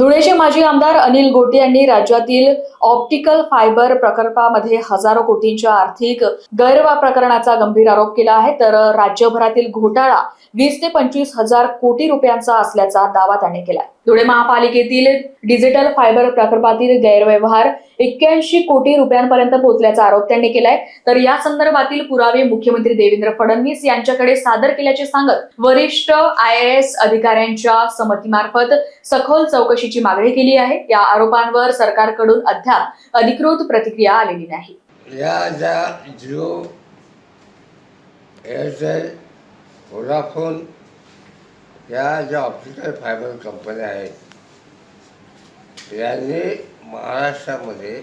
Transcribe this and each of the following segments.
धुळेचे माजी आमदार अनिल गोटे यांनी राज्यातील ऑप्टिकल फायबर प्रकल्पामध्ये हजारो कोटींच्या आर्थिक गैरप्रकरणाचा गंभीर आरोप केला आहे। तर राज्यभरातील घोटाळा 20 ते 25 हजार कोटी रुपयांचा असल्याचा दावा त्यांनी केला। धुळे महापालिकेतील डिजिटल फायबर प्रकल्पातील गैरव्यवहार 81 कोटी रुपयांपर्यंत पोहोचल्याचा आरोप त्यांनी केलाय। तर या संदर्भातील पुरावे मुख्यमंत्री देवेंद्र फडणवीस यांच्याकडे सादर केल्याचे सांगत वरिष्ठ IAS अधिकाऱ्यांच्या समितीमार्फत सखोल चौकशीची मागणी केली आहे। या आरोपांवर सरकारकडून अद्याप अधिकृत प्रतिक्रिया आलेली नाही। या ज्या जिओ, एअरटेल, वोडाफोन या ज्या ऑप्टिकल फायबर कंपन्या आहेत, यांनी महाराष्ट्रामध्ये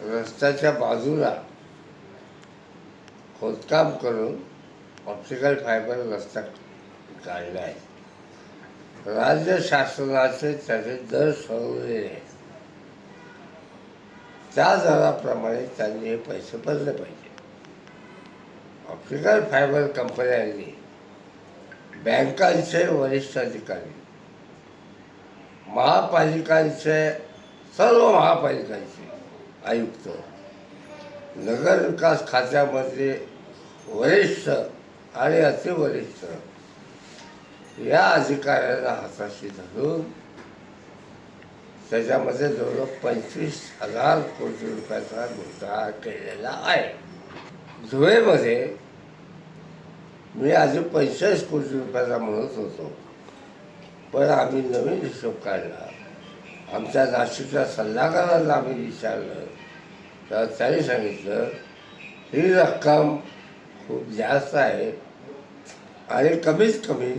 रस्त्याच्या बाजूला खोदकाम करून ऑप्टिकल फायबर रस्ता काढला आहे। राज्य शासनाचे त्याचे दर ठरवलेले आहेत, त्या दराप्रमाणे त्यांनी हे पैसे भरले पाहिजे। ऑप्टिकल फायबर कंपन्यांनी बँकांचे वरिष्ठ अधिकारी, महापालिकांचे सर्व महापालिकांचे आयुक्त, नगरविकास खात्यामधले वरिष्ठ आणि अतिवरिष्ठ या अधिकाऱ्यांना हाताशी धरून त्याच्यामध्ये जवळ 25,000 कोटी रुपयाचा घोटाळा केलेला आहे। धुळेमध्ये मी आधी 45 कोटी रुपयाचा म्हणत होतो, पण आम्ही नवीन हिशोब काढला। आमच्या नाशिकच्या सल्लागारांना आम्ही विचारलं तर त्यांनी सांगितलं ही रक्कम खूप जास्त आहे आणि कमीत कमी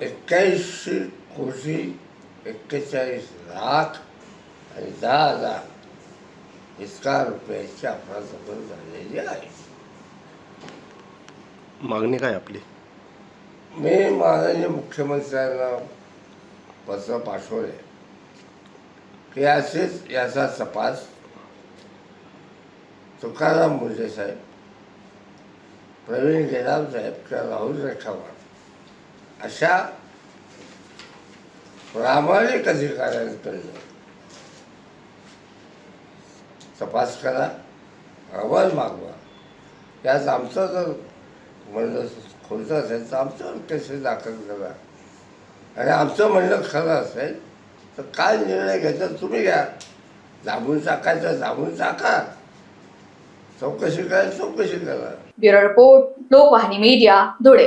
81 कोटी 41 लाख आणि 10,000 इतका रुपयाची अफरातफर झालेली आहे। मागणी काय आपली? मी माननीय मुख्यमंत्र्यांना पत्र पाठवले की असेच याचा तपास तुकाराम मुंडे साहेब, प्रवीण गेडाम साहेब किंवा राहुल रेखावार अशा प्रामाणिक अधिकाऱ्यांकडनं तपास करा, अहवाल मागवा। यात आमचं जर म्हणणं खोटं असेल तर आमच्यावर केसेस दाखल करा, आणि आमचं म्हणणं खरं असेल तर काय निर्णय घ्यायचा तुम्ही घ्या। दाबून टाकायचं दाबून टाका, चौकशी करायची चौकशी करा। Bureau report, Lokvahini media, Dhule.